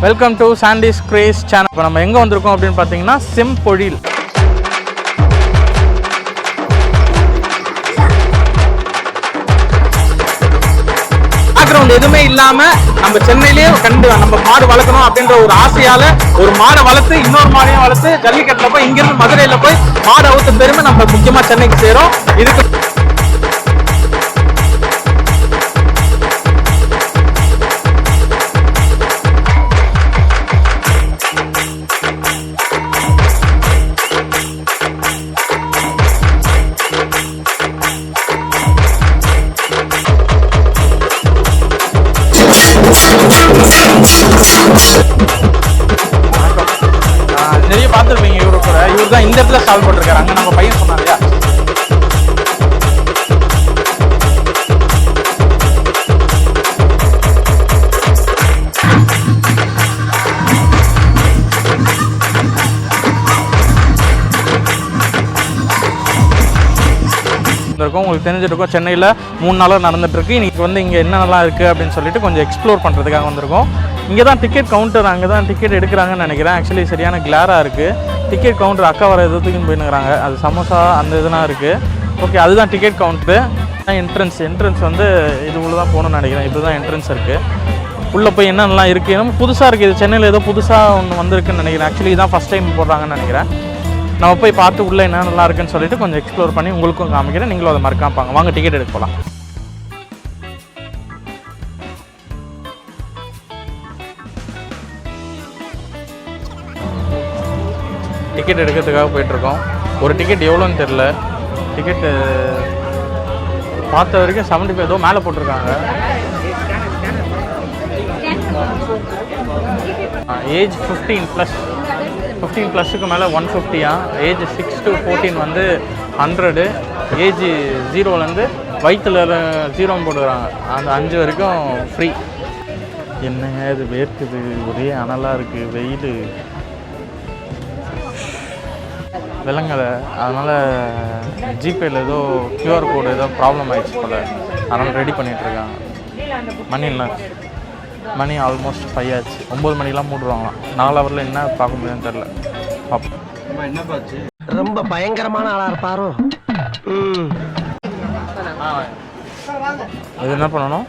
Welcome to சாண்டிஸ் grace channel. இப்போ நம்ம எங்கே வந்திருக்கோம் அப்படின்னு பார்த்தீங்கன்னா செம்பொழில். பேக்ரவுண்ட் எதுவுமே இல்லாமல் நம்ம சென்னையிலேயே நம்ம மாடு வளர்க்கணும் அப்படின்ற ஒரு ஆசையால் ஒரு மாடை வளர்த்து இன்னொரு மாடையும் வளர்த்து ஜல்லிக்கட்டில் போய் இங்கிருந்து மதுரையில் போய் மாடு அவுத்த பெருமை நம்ம முக்கியமாக சென்னைக்கு சேரும். இதுக்கு நிறைய பார்த்துருப்பீங்க. இவரு கூட இவர் தான் இந்த இடத்துல ஸ்டால் போட்டிருக்காரு. அங்கே நம்ம பையன் சொன்னாங்க இல்லையா, இருக்கும். உங்களுக்கு தெரிஞ்சிருக்கும் சென்னையில் 3 நாளாக நடந்துட்டுருக்கு. இன்றைக்கி வந்து இங்கே என்னென்னலாம் இருக்குது அப்படின்னு சொல்லிட்டு கொஞ்சம் எக்ஸ்ப்ளோர் பண்ணுறதுக்காக வந்திருக்கோம். இங்கே தான் டிக்கெட் கவுண்டர், அங்கே தான் டிக்கெட் எடுக்கிறாங்கன்னு நினைக்கிறேன். ஆக்சுவலி சரியான கிளாராக இருக்குது. டிக்கெட் கவுண்டர் அக்கா வர எதுவும் போயினுக்கிறாங்க. அது சமோசா அந்த இதெல்லாம் இருக்குது. ஓகே, அதுதான் டிக்கெட் கவுண்டரு. என்ட்ரன்ஸ் வந்து இது உள்ள தான் போகணும்னு நினைக்கிறேன். இப்படி தான் என்ட்ரன்ஸ் இருக்குது. உள்ளே போய் என்னென்னலாம் இருக்குது, நம்ம புதுசாக இருக்குது. இது சென்னையில் ஏதோ புதுசாக ஒன்று வந்திருக்குன்னு நினைக்கிறேன். ஆக்சுவலி இதான் ஃபஸ்ட் டைம் போடுறாங்கன்னு நினைக்கிறேன். நம்ம போய் பார்த்து உள்ளே என்ன நல்லா இருக்குன்னு சொல்லிட்டு கொஞ்சம் எக்ஸ்ப்ளோர் பண்ணி உங்களுக்கும் காமிக்கிறேன். நீங்களும் அதை மறக்காமப்பாங்க. வாங்க டிக்கெட் எடுக்க போகலாம். டிக்கெட் எடுக்கிறதுக்காக போயிட்டுருக்கோம். ஒரு டிக்கெட் எவ்வளோன்னு தெரில. டிக்கெட்டு பார்த்த வரைக்கும் 75 ஏதோ மேலே போட்டிருக்காங்க. ஏஜ் 15+ மேலே 150. ஏஜ் 6 to 14 வந்து 100. ஏஜ் 0லேருந்து வயிற்றுல 0 போட்டுக்கிறாங்க. அந்த 5 வரைக்கும் ஃப்ரீ. என்னங்க இது வேர்க்குது, ஒரே அனலாக இருக்குது, வெயில் விலங்கலை. அதனால் ஜிபேயில் ஏதோ QR கோடு ஏதோ ப்ராப்ளம் ஆகிடுச்சு போல். அதனால் ரெடி பண்ணிகிட்ருக்காங்க. மணி ஆல்மோஸ்ட் 5 ஆச்சு. 9 மணிக்கெலாம் மூடுவாங்களாம். 4 ஹவரில் என்ன பார்க்க முடியும்னு தெரில. என்ன பாச்சு, ரொம்ப பயங்கரமான ஆளாக இருப்பாரோ. இது என்ன பண்ணணும்,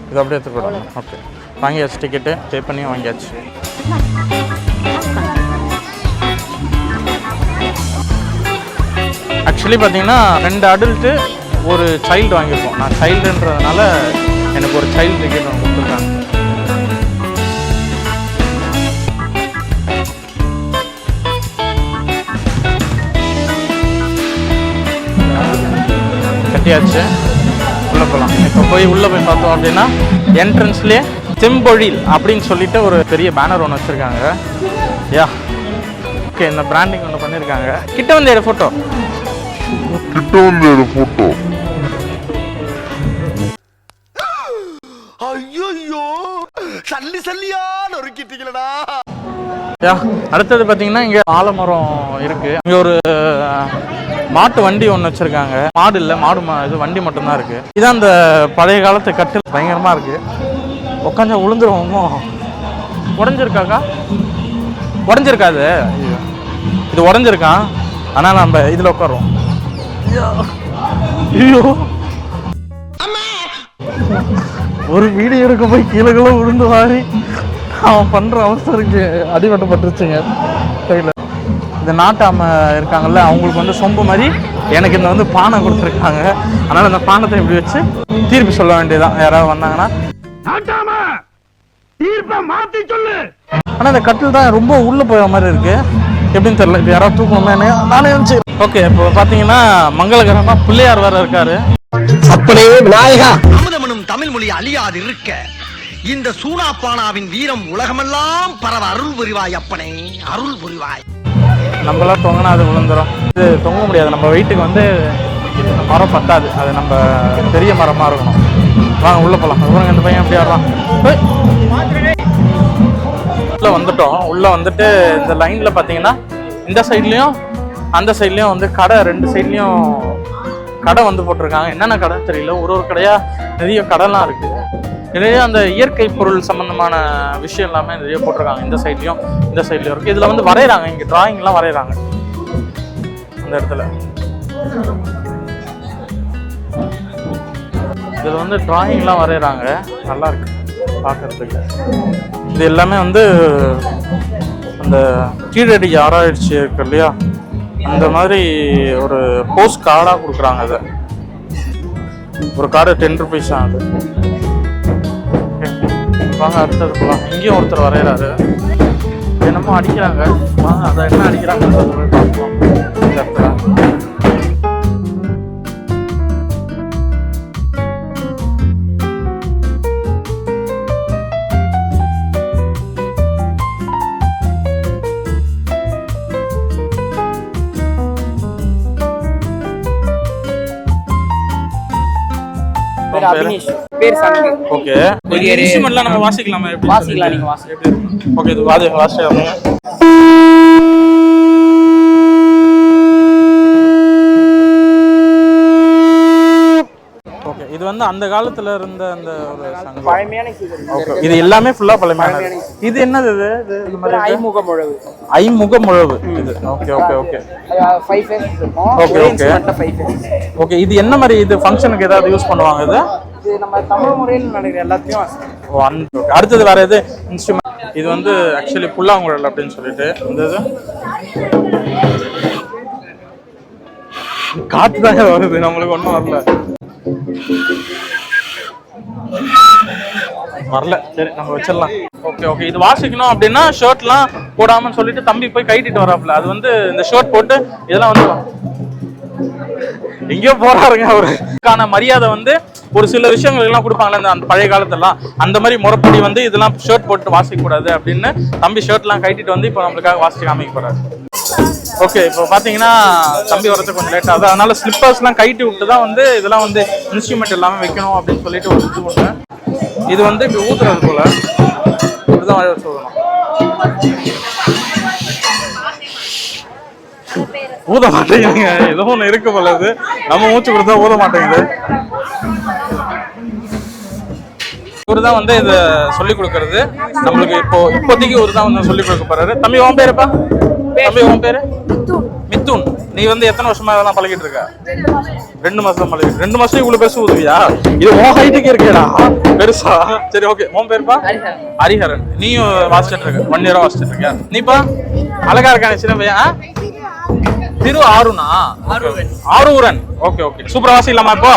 இது அப்படியே எடுத்து போடணும். ஓகே, வாங்கியாச்சு. டிக்கெட்டு பே பண்ணி வாங்கியாச்சு. ஆக்சுவலி பார்த்தீங்கன்னா 2 அடல்ட்டு ஒரு சைல்டு வாங்கியிருக்கோம். நான் சைல்டுன்றதுனால எனக்கு ஒரு சைல்டு டிக்கெட் ஒன்று கொடுத்துருக்காங்க. கட்டியாச்சு. உள்ளே போகலாம். இப்போ உள்ளே போய் பார்த்தோம் அப்படின்னா என்ட்ரன்ஸ்லேயே செம்பொழில் அப்படின்னு சொல்லிட்டு ஒரு பெரிய பேனர் ஒன்று வச்சுருக்காங்க. யா, ஓகே, இந்த பிராண்டிங் ஒன்று பண்ணியிருக்காங்க. கிட்ட வந்து எடு ஃபோட்டோ. ஐயோ, சல்லி சல்லியா நொறுக்கிட்டீங்களடா. அடுத்தது பார்த்தீங்கன்னா இங்கே ஆலமரம் இருக்குது. இங்கே ஒரு மாட்டு வண்டி ஒன்று வச்சுருக்காங்க. மாடு இல்லை, இது வண்டி மட்டும்தான் இருக்குது. இதான் அந்த பழைய காலத்து கட்டில். பயங்கரமாக இருக்குது. உட்காந்து விழுந்துருவோமோ. உடஞ்சிருக்காக்கா? உடஞ்சிருக்காது. இது உடஞ்சிருக்கான். ஆனால் நம்ம இதில் உட்காருவோம். ஐயோ, ஒரு வீடியோ எடுக்க போய் கீழே விழுந்து வாரி அவன் பண்ணுற அவசரத்துக்கு அடிபட்டுப்பட்டுருச்சுங்க கையில். இந்த நாட்டாம இருக்காங்கல்ல, அவங்களுக்கு வந்து சொம்பு மாதிரி எனக்கு இந்த வந்து பானை கொடுத்துருக்காங்க. அதனால் இந்த பானத்தை இப்படி வச்சு தீர்ப்பு சொல்ல வேண்டியதான். யாராவது வந்தாங்கன்னா ஆனால் இந்த கட்டில் தான் ரொம்ப உள்ளே போகிற மாதிரி இருக்குது. எப்படின்னு தெரியல. இப்போ யாராவது தூக்கணுமே நானே இருந்துச்சு. ஓகே, இப்போ பார்த்தீங்கன்னா மங்களகரமாக பிள்ளையார் வேறு இருக்காரு. அப்படியே விநாயகா, அமுதமனும் தமிழ் மொழி அழியாது இருக்க இந்த சூனாப்பானாவின் வீரம் உலகமெல்லாம் பரவ அருள் புரிவாய் அப்பனே, அருள் புரிவாய். நம்மளாம் தொங்கினா அது விழுந்துடும். இது தொங்க முடியாது. நம்ம வெயிட்டுக்கு வந்து இந்த மரம் பத்தாது. அது நம்ம பெரிய மரமாக இருக்கணும். வாங்க உள்ளே போகலாம். அதுவும் இந்த பையன் எப்படி ஆடுறான். உள்ளே வந்துட்டோம். உள்ளே வந்துட்டு இந்த லைனில் பார்த்தீங்கன்னா இந்த சைட்லேயும் அந்த சைட்லேயும் வந்து கடை, 2 சைட்லேயும் கடை வந்து போட்டிருக்காங்க. என்னென்ன கடை தெரியல. ஒரு கடையாக நிறைய கடைலாம் இருக்குது. நிறைய அந்த இயற்கை பொருள் சம்பந்தமான விஷயம் எல்லாமே நிறைய போட்டிருக்காங்க. இந்த சைட்லையும் இந்த சைட்லையும் இருக்குது. இதில் வந்து வரைகிறாங்க, இங்கே டிராயிங்லாம் வரைகிறாங்க இந்த இடத்துல. இதில் வந்து டிராயிங்லாம் வரைகிறாங்க, நல்லா இருக்கு பார்க்கறதுக்கு. இது எல்லாமே வந்து அந்த கீழடி ஆராய்ச்சி இருக்கு இல்லையா, அந்த மாதிரி ஒரு போஸ்ட் கார்டாக கொடுக்குறாங்க. அதை ஒரு கார்டு 10 rupees ஆகுது. வாங்க அடுத்தது போகலாம். இங்கேயும் ஒருத்தர் வரைகிறாரு, என்னமோ அடிக்கிறாங்க. வாங்க அதை என்ன அடிக்கிறாங்கன்றது போய் பார்ப்போம் இந்த இடத்துல. ஓகே, இன்ஸ்ட்ருமென்ட்லாம் நம்ம வாசிக்கலாமா? வாசிக்கலாம், நீங்க வாசிக்கலாம். ஓகே, இது வாசிக்கலாமா? ஓகே, இது வந்து அந்த காலத்துல இருந்த அந்த ஒரு சங்கம், பழமையான கீபோர்டு. ஓகே, இது எல்லாமே ஃபுல்லா பழமையான. இது என்னது? இது இந்த மாதிரி ஐமுகமுழவு. ஐமுகமுழவு இது. ஓகே ஓகே ஓகே 5 phases இருக்கும். Okay okay 5 phases. ஓகே, இது என்ன மாதிரி? இது ஃபங்க்ஷனுக்கு ஏதாவது யூஸ் பண்ணுவாங்க இது? இது நம்ம தமிழ் முறையில் நடக்கிற எல்லாத்தையும் வாசிக்கலாம். ஓ, அடுத்தது வேற எது இன்ஸ்ட்ருமெண்ட்? இது வந்து ஆக்சுவலி புல்லாங்குழல் அப்படின்னு சொல்லிட்டு இந்த இது காற்று தாங்க வருது, நம்மளுக்கு ஒன்றும் வரல. சரி, நம்ம வச்சிடலாம். ஓகே ஓகே, இது வாசிக்கணும் அப்படின்னா ஷர்ட்லாம் போடாமன்னு சொல்லிட்டு தம்பி போய் கைட்டிட்டு வராப்புல. அது வந்து இந்த ஷர்ட் போட்டு இதெல்லாம் வந்து எங்கேயோ போறாருங்க. அவருக்கான மரியாதை வந்து ஒரு சில விஷயங்கள் எல்லாம் கொடுப்பாங்களே அந்த பழைய காலத்தெல்லாம், அந்த மாதிரி முறைப்படி வந்து இதெல்லாம் ஷர்ட் போட்டு வாசிக்க கூடாது அப்படின்னு தம்பி ஷர்ட்லாம் கைட்டிட்டு வந்து இப்போ நம்மளுக்காக வாசிச்சு காமிக்க போறாரு. ஓகே, இப்போ பார்த்தீங்கன்னா தம்பி வரதுக்கு கொஞ்சம் லேட் ஆகுது, அதனால ஸ்லிப்பர்ஸ்லாம் கைட்டி விட்டு தான் வந்து இதெல்லாம் வந்து இன்ஸ்ட்ருமெண்ட் எல்லாமே வைக்கணும் அப்படின்னு சொல்லிட்டு ஒரு இது ஒன்று. இது வந்து இப்போ ஊத்துறது போல இப்படிதான் சொல்லணும். ஊத மாட்டேங்குதுங்க, ஏதோ ஒன்று இருக்கு போல. இது நம்ம மூச்சு கொடுத்தா ஊத மாட்டேங்குது. இவருதான் வந்து இதை சொல்லி கொடுக்கறது நம்மளுக்கு. இப்போதைக்கு இவரு தான் வந்து சொல்லி கொடுக்க போறாரு. தம்பி உன் பேருப்பா? தம்பி உன் பேரு? மித்துன். நீ வந்து எத்தனை வருஷமா இதெல்லாம் பழகிட்டு இருக்க? 2 மாசம் பழகிட்டு. 2 மாசம் இவ்வளவு பெருசு ஊதுவியா? இது உன் ஹைட்டுக்கு இருக்கேடா பெருசா. சரி ஓகே, உன் பேருப்பா? ஹரிஹரன். நீயும் வாசிச்சுட்டு இருக்க? 1 year வாசிச்சுட்டு இருக்கியா? நீப்பா? அழகா இருக்கானே சின்ன பையன். திரு ஆருணா? ஆரூரன். ஓகே ஓகே, சூப்பரா வாசிக்கலாமா இப்போ?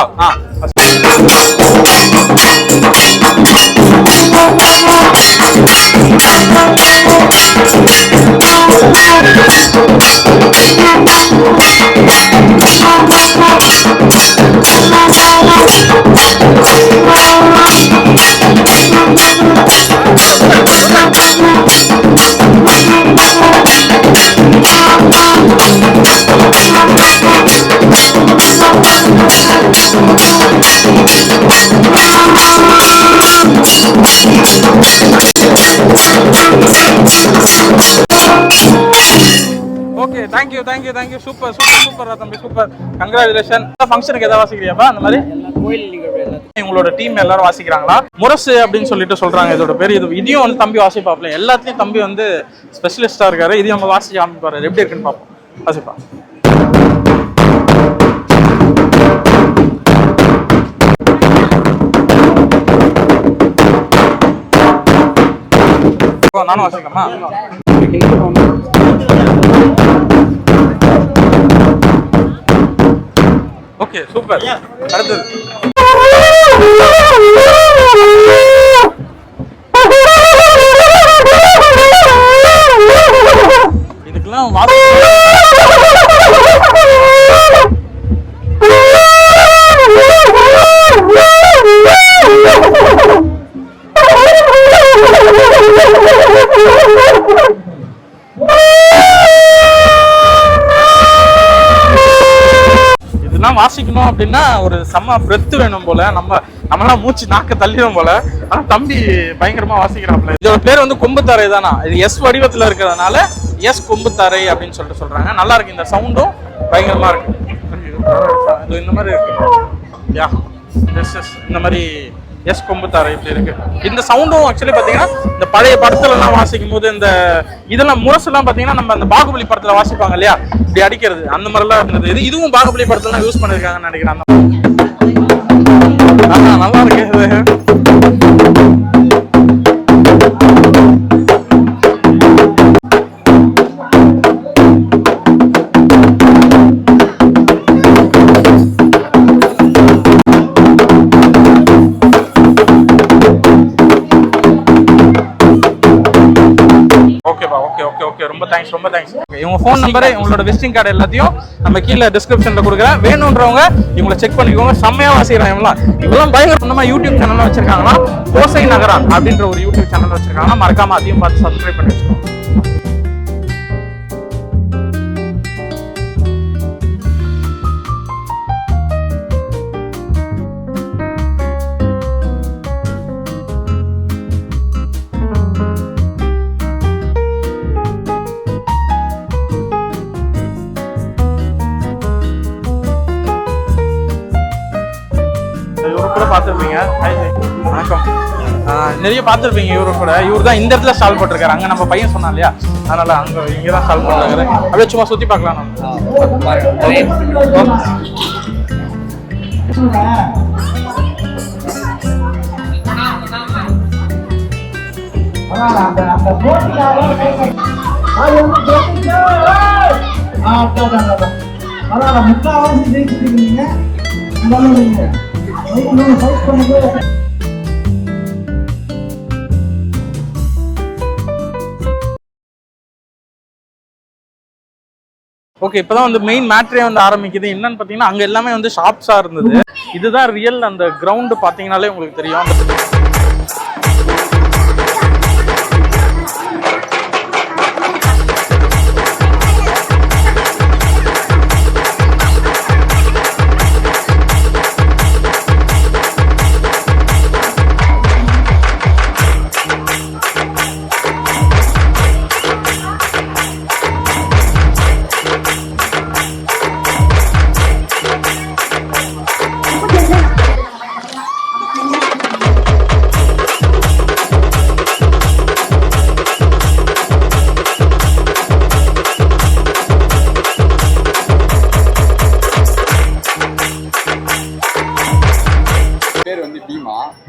Okay, thank you thank you thank you. Super super super தம்பி, சூப்பர். கங்க்ராச்சுலேஷன். ஃபங்க்ஷனுக்கு எதாவது வாசிக்கிறியாப்பா அந்த மாதிரி? உங்களோட டீம் எல்லாரும் வாசிக்கிறாங்களா? முரசு அப்படின்னு சொல்லிட்டு சொல்றாங்க இதோட பேர். இதையும் வந்து தம்பி வாசிப்பாப்ல. எல்லாத்துலயும் தம்பி வந்து ஸ்பெஷலிஸ்டா இருக்காரு. இதையும் நம்ம வாசிச்சு காமிப்பாரு, எப்படி இருக்குன்னு பார்ப்போம். வாசிப்பா. நானும் வாசிக்கலாமா? Okay, super. அடுத்தது இதுக்கெல்லாம் இதெல்லாம் வாசிக்கணும் அப்படின்னா ஒரு செம்ம பிரெத் வேணும் போல. நம்மளாம் மூச்சு நாக்க தள்ளிடும் போல. ஆனா தம்பி பயங்கரமா வாசிக்கிறாப்ல. இதோட பேர் வந்து கொம்புத்தாரை தானா? இது எஸ் வடிவத்துல இருக்கிறதுனால எஸ் கொம்புத்தாரை அப்படின்னு சொல்லிட்டு சொல்றாங்க. நல்லா இருக்கு, இந்த சவுண்டும் பயங்கரமா இருக்கு. இந்த மாதிரி இருக்கு. யா, இந்த மாதிரி எஸ் கொம்புத்தாரை இப்படி இருக்கு. இந்த சவுண்டும் ஆக்சுவலி பாத்தீங்கன்னா இந்த பழைய படத்துல எல்லாம் வாசிக்கும் போது இந்த இதெல்லாம் முரசெல்லாம் பாத்தீங்கன்னா நம்ம அந்த பாகுபலி படத்துல வாசிப்பாங்க இல்லையா, இப்படி அடிக்கிறது அந்த மாதிரி எல்லாம் இருந்தது. இதுவும் பாகுபலி படத்துல யூஸ் பண்ணிருக்காங்கன்னு நினைக்கிறேன். நல்லா இருக்கு. ரொம்ப தேங்க்ஸ். இவங்க ஃபோன் நம்பர், உங்களோட விசிட்டிங் கார்டு எல்லாத்தையும் நம்ம கீழே டிஸ்கிரிப்ஷன்ல கொடுக்குறேன். வேணுன்றவங்க இவங்களை செக் பண்ணிக்கோங்க. செம்மையா வாசிக்கிறாங்க. இவெல்லாம் பயங்கரமா யூடியூப் சேனல் வச்சிருக்காங்கன்னா, கோசை நகரா அப்படின்ற ஒரு யூடியூப் சேனல் வச்சிருக்காங்கன்னா, மறக்காம அதையும் பார்த்து சப்ஸ்கிரைப் பண்ணி வச்சுக்கோங்க. பார்த்துருப்பீங்க. வணக்கம். நிறைய பார்த்துருப்பீங்க. இவர் தான் இந்த இடத்துல ஸ்டால் போட்டிருக்காரு. அங்கே நம்ம பையன் சொன்னான் இல்லையா, அதனால அங்கே இங்கே தான் ஸ்டால் போட்டிருக்காரு. அப்படியே சும்மா சுற்றி பார்க்கலாம். ஓகே, இப்பதான் வந்து மெயின் மேட்ரே வந்து ஆரம்பிக்குது. என்னன்னு பாத்தீங்கன்னா, அங்க எல்லாமே வந்து ஷாப்ஸா இருந்தது. இதுதான் ரியல் அந்த கிரவுண்ட். பாத்தீங்கன்னாலே உங்களுக்கு தெரியும்.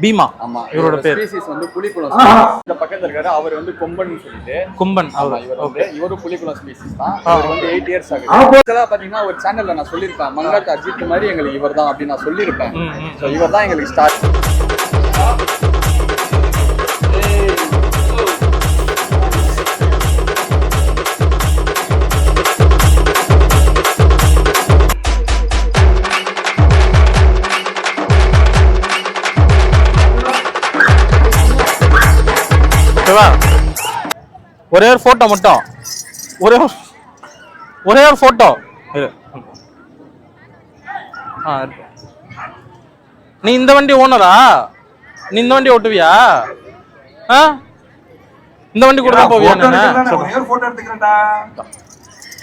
பீமா. ஆமா, இவரோட பேர் ஸ்பீசிஸ் வந்து புலிக்குளம். இந்த பக்கத்துல இருக்காரு, அவர் வந்து கொம்பன் சொல்லிட்டு. கொம்பன் இவரு புலிக்குளம் ஸ்பீசிஸ் தான். அவர் வந்து 8 இயர்ஸ் ஆகுது. ஆக்சுவலா பாத்தீங்கன்னா ஒரு சேனல்ல நான் சொல்லிருப்பேன், மங்காத் அஜித் மாதிரி எங்களுக்கு இவர் தான் அப்படின்னு நான் சொல்லிருப்பேன். சோ இவர் தான் எங்களுக்கு ஸ்டார்ட். ஒரே ஒரு போட்டோ மட்டும், ஒரே ஒரு போட்டோ. நீ இந்த வண்டி ஓனரா? நீ இந்த வண்டி ஓட்டுவியா? இந்த வண்டி கூட தான் போவியா?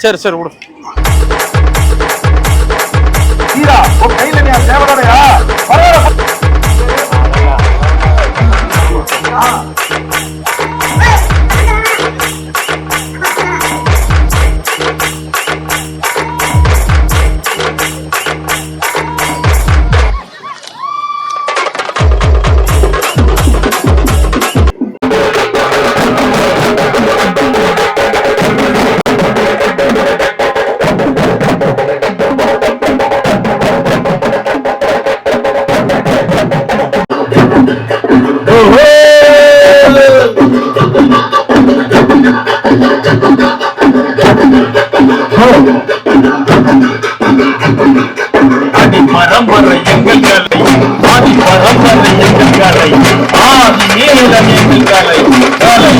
சரி சரி விடு. அடி பரம்பரை எங்கள் கலை, ஆதி பரம்பரை எங்கள் கலை, ஆதி நீளம் எங்கள் கலை கலை.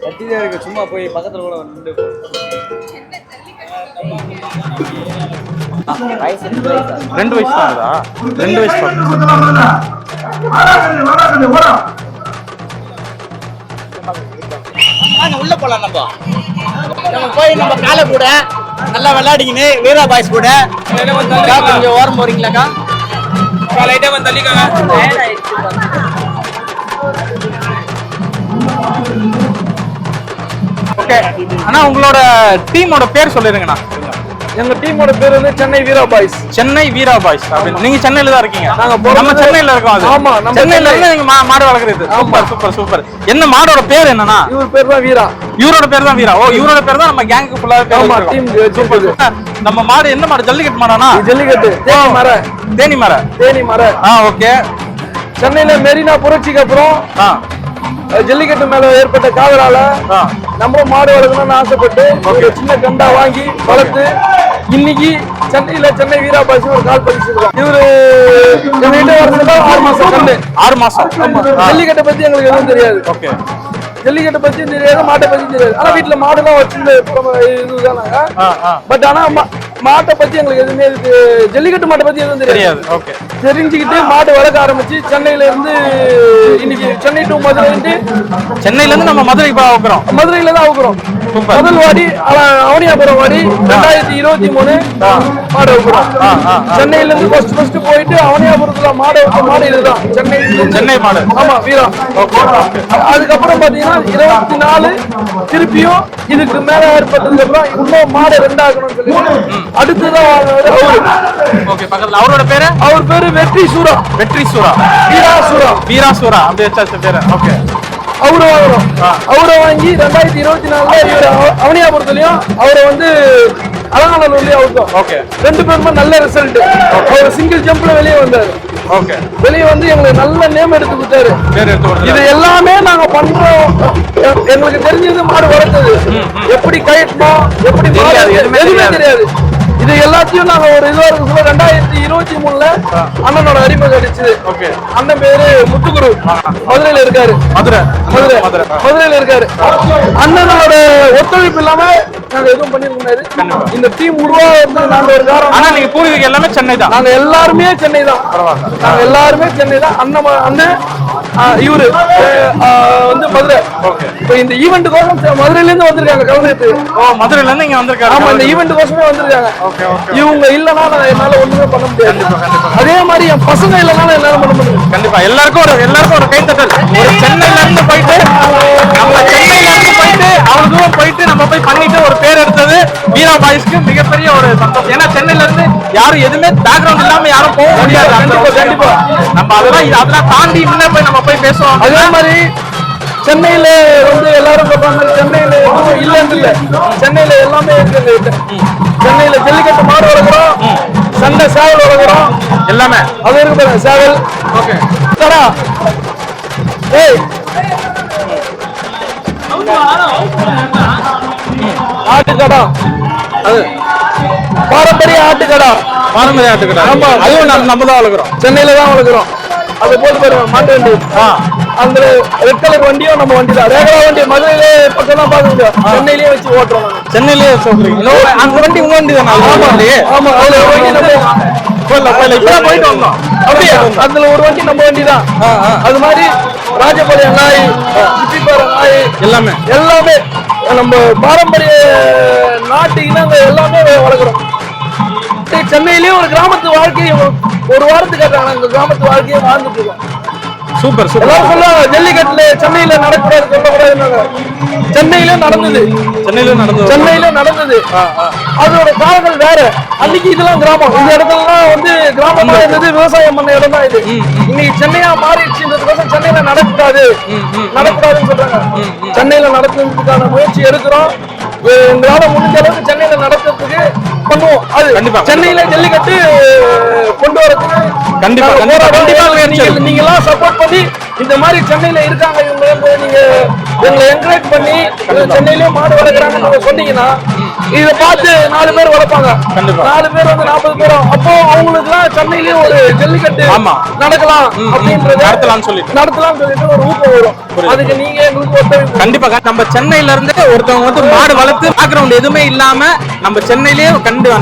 கத்திதான் இருக்கு, சும்மா போய் பக்கத்துல கூட நின்று வயசு 2 வயசு தான் ஆகுதா? 2 வயசு உள்ள போலாம். நம்ம போய் நம்ம காலை கூட நல்லா விளையாடிக்கின்னு வீரா பாய்ஸ் கூட கொஞ்சம் ஓரம் போறீங்களாக்கா? லைட்டா வந்து தள்ளிக்காங்க. ஓகே அண்ணா, உங்களோட டீமோட பேர் சொல்லிருங்கண்ணா. எங்க டீமோட பேர் வந்து சென்னை வீரா பாய்ஸ். சென்னை வீரா பாய்ஸ் அப்படின்னு. நீங்க சென்னையில தான் இருக்கீங்க? நாங்க நம்ம சென்னையில இருக்கோம். அது ஆமா, நம்ம சென்னையில இருந்து நீங்க மாடு வளர்க்குறது. Super super super. என்ன மாடோட பேர் என்னன்னா? இவர் பேர் தான் வீரா. இவரோட பேர் தான் வீரா. ஓ, இவரோட பேர் தான் நம்ம கேங்க்கு ஃபுல்லா பேர் ஆமா, வச்சிருக்கோம். டீம் வச்சிருக்குது. நம்ம மாடு என்ன மாடு? ஜல்லிக்கட்டு மாடானா? ஜல்லிக்கட்டு தேனி மர. தேனி மர. தேனி மர. ஓகே. சென்னையில மெரினா புரட்சிக்கு அப்புறம் ஜல்லிக்கட்டு மேல ஏற்பட்ட காதலால நம்ம மாடு வளர்க்கணும்னு ஆசைப்பட்டு ஒரு சின்ன கண்டா வாங்கி வளர்த்து இன்னைக்கு சென்னையில சென்னை வீரா பாய்ஸ் ஒரு கால் பதிச்சிருக்கோம். இவரு என்கிட்ட வரதுல 6 மாசம் கண்டு. 6 மாசம். ஜல்லிக்கட்டை பத்தி எங்களுக்கு எதுவும் தெரியாது. ஓகே. ஜல்லிக்கட்டை பத்தி தெரியாது, மாட்டை பத்தி தெரியாது. ஆனா வீட்டுல மாடுலாம் வச்சிருந்த இதுதானாங்க. பட் ஆனா மாட்டை பத்தி எங்களுக்கு எதுவுமே ஜல்லிக்கட்டு மாட்டை பத்தி எதுவும் தெரியாது. ஓகே. தெரிஞ்சுக்கிட்டு மாடு வளர்க்க ஆரம்பிச்சு சென்னையில இருந்து இன்னைக்கு சென்னை டு மதுரை, சென்னையில இருந்து நம்ம மதுரைக்கு போகிறோம். மதுரையில தான் அவுக்குறோம். முதல் வாடி அவனியாபுரம் வாடி 2023 மாடு அவுக்குறோம். சென்னையில இருந்து ஃபர்ஸ்ட் போயிட்டு அவனியாபுரத்துல மாடு இதுதான் சென்னை மாடு. ஆமா, வீரா. அதுக்கப்புறம் பாத்தீங்கன்னா 24 திருப்பியும் இதுக்கு மேல ஏற்பட்டதுக்கு அப்புறம் இன்னும் மாடு 2 ஆகணும்னு சொல்லி அடுத்துதான் ஓகே. பக்கத்துல அவரோட பேரு? அவர் பேரு வெற்றி சூரா. வெற்றி சூரா. வீரா சூரா அப்படி வச்சாச்சு பேரு. ஓகே. அவரை வாங்கி 2024 இவர் அவனியாபுரத்துலயும் அவரை வந்து அலங்காநல்லூர்லயும் அவுத்தோம். ஓகே. 2 பேருமே நல்ல ரிசல்ட். அவர் சிங்கிள் ஜம்ப்ல வெளியே வந்தாரு. ஓகே. வெளியே வந்து எங்களுக்கு நல்ல நேம் எடுத்து கொடுத்தாரு. பேர் எடுத்து கொடுத்தாரு. இது எல்லாமே நாங்க பண்றோம். எங்களுக்கு தெரிஞ்சது மாடு வளர்த்தது எப்படி கயட்டணும், எப்படி எதுவுமே தெரியாது. இது எல்லாத்தையும் நாங்க ஒரு இதுவா இருக்க 2023 அண்ணனோட அறிமுகம் அடிச்சது. அண்ணன் பேரு முத்துக்குரு, மதுரையில இருக்காரு. மதுரையில இருக்காரு. அண்ணனோட ஒத்துழைப்பு இல்லாம நாங்க எதுவும் பண்ணிருக்க முடியாது. இந்த டீம் உருவாக நாங்க ஒரு காரணம். ஆனா நீங்க பூர்வீகம் எல்லாமே சென்னை தான்? நாங்க எல்லாருமே சென்னை தான். நாங்க எல்லாருமே சென்னை தான். அண்ணன் இவரு வந்து மதுரை. இப்ப இந்த ஈவென்ட்டுக்கோசம் மதுரையில இருந்து வந்திருக்காங்க கலந்துட்டு. மதுரையில இருந்து இங்க வந்திருக்காங்க. ஆமா, இந்த ஈவென்ட்டுக்கோசமே வந்திருக்காங்க. இவங்க இல்லனா என்னால ஒண்ணுமே பண்ண முடியாது. அதே மாதிரி என் பசங்க இல்லனால என்னால பண்ண முடியாது. கண்டிப்பா எல்லாருக்கும் ஒரு கைத்தட்டல். ஒரு சென்னையில இருந்து போயிட்டு அவ்வளவு தூரம் போயிட்டு நம்ம போய் பண்ணிட்டு ஒரு பேர் எடுத்தது வீரா பாய்ஸ்க்கு மிகப்பெரிய ஒரு சந்தோஷம். ஏன்னா சென்னையில இருந்து யாரும் எதுவுமே பேக்ரவுண்ட் இல்லாம யாரும் போக முடியாது. கண்டிப்பா நம்ம அதெல்லாம் தாண்டி முன்ன போய் நம்ம போய் பேசுவோம். அதே மாதிரி சென்னையில வந்து எல்லாரும் சொல்றாங்க சென்னையில இல்லன்னு இல்ல, சென்னையில எல்லாமே இருக்கு. சென்னையில ஜல்லிக்கட்டு மாடு வளர்க்குறோம், சண்டை சேவல் வளர்க்குறோம், எல்லாமே அது இருக்கு பாருங்க. சேவல் ஓகே கடா, ஏய் ஆட்டுக்கடா, அது பாரம்பரிய ஆட்டுக்கடா. ஆமா, அதுவும் நம்ம தான் வளர்க்குறோம். சென்னையில தான் வளர்க்குறோம். அதை போட்டு பாருங்க மாட்டு வண்டி. அந்த ரெட் கலர் வண்டியும் நம்ம வண்டி தான். ரேகா வண்டி மதுரையில பக்கம் தான் பாக்க முடியும். சென்னையிலேயே வச்சு ஓட்டுறோம். சென்னையிலேயே வச்சு அந்த வண்டி உங்க வண்டி தானே? ஆமா, அதுல ஒரு வண்டி நம்ம போயிட்டு வந்தோம். அப்படியே அதுல ஒரு வண்டி நம்ம வண்டி தான். அது மாதிரி ராஜபாளையம் நாய், சிப்பிப்பாறை நாய், எல்லாமே நம்ம பாரம்பரிய நாட்டு இனங்கள் எல்லாமே வளர்க்குறோம். சென்னையிலேயே ஒரு கிராமத்து வாழ்க்கையை ஒரு வாரத்துக்கு அந்த கிராமத்து வாழ்க்கையை வாழ்ந்துட்டு இருக்கோம். Super super. எல்லாரும் சொல்லுவாங்க ஜல்லிக்கட்டுல சென்னையில நடக்கூடாது, சொல்லக்கூடாது. சென்னையில நடந்தது. அதோட காலங்கள் வேற. அன்னைக்கு இதெல்லாம் கிராமம். இந்த இடத்துலலாம் வந்து கிராமமா இருந்தது, விவசாயம் பண்ண இடம் தான் இது. இன்னைக்கு சென்னையா மாறிடுச்சுன்றதுக்கோசம் சென்னையில நடக்கூடாதுன்னு சொல்றாங்க. சென்னையில நடத்துறதுக்கான முயற்சி எடுக்கிறோம். எங்களால முடிஞ்ச அளவுக்கு சென்னையில நடத்துறதுக்கு பண்ணுவோம். அது கண்டிப்பா சென்னையில ஜல்லிக்கட்டு கொண்டு வரதுக்கு நீங்க எல்லாம் சப்போர்ட் பண்ணி இந்த மாதிரி சென்னையில இருக்காங்க இவங்க நீங்க எங்களை என்கரேஜ் பண்ணி சென்னையிலேயே மாடு வளர்க்குறாங்கன்னு சொன்னீங்கன்னா இதை பார்த்து 4 பேர் வளர்ப்பாங்க. கண்டிப்பா. 4 பேர் வந்து 40 பேரும். அப்போ அவங்களுக்கு எல்லாம் சென்னையிலேயே ஒரு ஜல்லிக்கட்டு ஆமா. நடக்கலாம் அப்படின்றது நடத்தலாம்னு சொல்லிட்டு ஒரு ஊக்கம் வரும். அதுக்கு நீங்க எங்களுக்கு ஒத்துழைப்பு. கண்டிப்பா நம்ம சென்னையில இருந்து ஒருத்தவங்க வந்து மாடு வளர்த்து பேக்ரவுண்ட் எதுவுமே இல்லாம நம்ம சென்னையிலேயே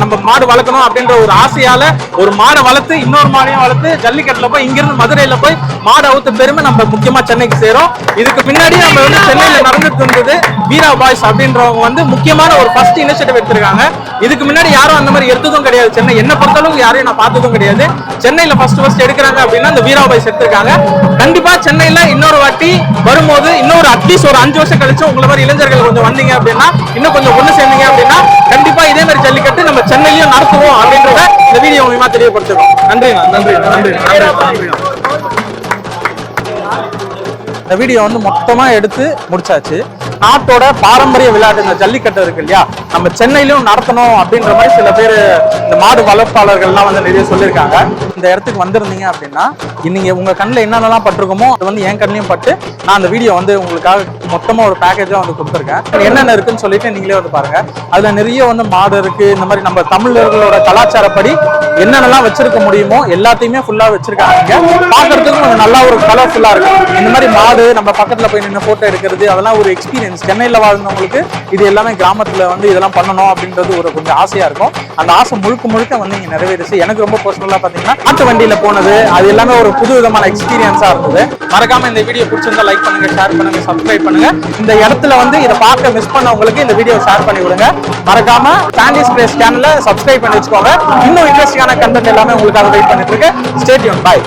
நம்ம மாடு வளர்க்கணும் அப்படின்ற ஒரு ஆசையால ஒரு மாடை வளர்த்து இன்னொரு மாடையும் வளர்த்து ஜல்லிக்கட்டுல போய் இங்கிருந்து மதுரையில போய் மாடு அவுத்த பெருமை நம்ம முக்கியமா சென்னைக்கு சேரும். இதுக்கு பின்னாடி நம்ம வந்து சென்னையில நடந்துட்டு இருந்தது வீரா பாய்ஸ் அப்படின்றவங்க வந்து முக்கியமான ஒரு ஃபர்ஸ்ட் இனிஷியேட்டிவ் எடுத்திருக்காங்க. இதுக்கு முன்னாடி யாரும் அந்த மாதிரி எடுத்ததும் கிடையாது. சென்னை என்ன பொறுத்தளவுக்கு யாரையும் நான் பார்த்ததும் கிடையாது. சென்னையில ஃபர்ஸ்ட் எடுக்கிறாங்க அப்படின்னா இந்த வீரா பாய்ஸ் எடுத்திருக்காங்க. கண்டிப்பா சென்னையில இன்னொரு வாட்டி வரும்போது இன்னொரு அட்லீஸ்ட் ஒரு 5 வருஷம் கழிச்சு உங்களை மாதிரி இளைஞர்கள் கொஞ்சம் வந்தீங்க அப்படின்னா இன்னும் கொஞ்சம் ஒண்ணு சேர்ந்தீங்க அப்படின்னா கண்டிப்பா இதே மாதிரி ஜல்லிக்கட்டு நம்ம சென்னையிலயும் நடத்துவோம் அப்படின்றத இந்த வீடியோ மூலமா தெரியப்படுத்துறோம். நன்றி. இந்த வீடியோ வந்து மொத்தமா எடுத்து முடிச்சாச்சு. நாட்டோட பாரம்பரிய விளையாட்டு இந்த ஜல்லிக்கட்டு இருக்கு இல்லையா, நம்ம சென்னையிலும் நடத்தணும் அப்படின்ற மாதிரி சில பேர் இந்த மாடு வளர்ப்பாளர்கள்லாம் வந்து நிறைய சொல்லியிருக்காங்க. இந்த இடத்துக்கு வந்திருந்தீங்க அப்படின்னா நீங்க உங்க கண்ணில் என்னென்னலாம் பட்டிருக்குமோ அது வந்து என் கண்ணிலையும் பட்டு நான் அந்த வீடியோ வந்து உங்களுக்காக மொத்தமா ஒரு பேக்கேஜா வந்து கொடுத்துருக்கேன். என்னென்ன இருக்குன்னு சொல்லிட்டு நீங்களே வந்து பாருங்க. அதுல நிறைய வந்து மாடு இருக்கு. இந்த மாதிரி நம்ம தமிழர்களோட கலாச்சாரப்படி என்னென்னலாம் வச்சிருக்க முடியுமோ எல்லாத்தையுமே ஃபுல்லா வச்சிருக்காங்க. பாக்குறதுக்கும் கொஞ்சம் நல்லா ஒரு கலர்ஃபுல்லா இருக்கும். இந்த மாதிரி மாடு நம்ம பக்கத்துல போய் நின்று போட்டோ எடுக்கிறது அதெல்லாம் ஒரு எக்ஸ்பீரியன்ஸ். சென்னையில வாழ்ந்தவங்களுக்கு இது எல்லாமே கிராமத்துல வந்து இதெல்லாம் பண்ணணும் அப்படின்றது ஒரு கொஞ்சம் ஆசையா இருக்கும். அந்த ஆசை முழுக்க வந்து இங்க நிறைவேறிச்சு. எனக்கு ரொம்ப பர்சனலா பாத்தீங்கன்னா நாட்டு வண்டியில போனது அது எல்லாமே ஒரு புது விதமான எக்ஸ்பீரியன்ஸா இருந்தது. மறக்காம இந்த வீடியோ பிடிச்சிருந்தா லைக் பண்ணுங்க, ஷேர் பண்ணுங்க, சப்ஸ்கிரைப் பண்ணுங்க. இந்த இடத்துல வந்து இதை பார்க்க மிஸ் பண்ணவங்களுக்கு இந்த வீடியோ ஷேர் பண்ணி விடுங்க. மறக்காம சாண்டிஸ் பிரேஸ் சேனலை சப்ஸ்கிரைப் பண்ணி வச்சுக்கோங்க. இன்னும் இன்ட்ரெஸ்டிங்கான கண்டென்ட் எல்லாமே உங்களுக்காக வெயிட் பண்ணிட்டு இருக்கு. Stay tune. பை.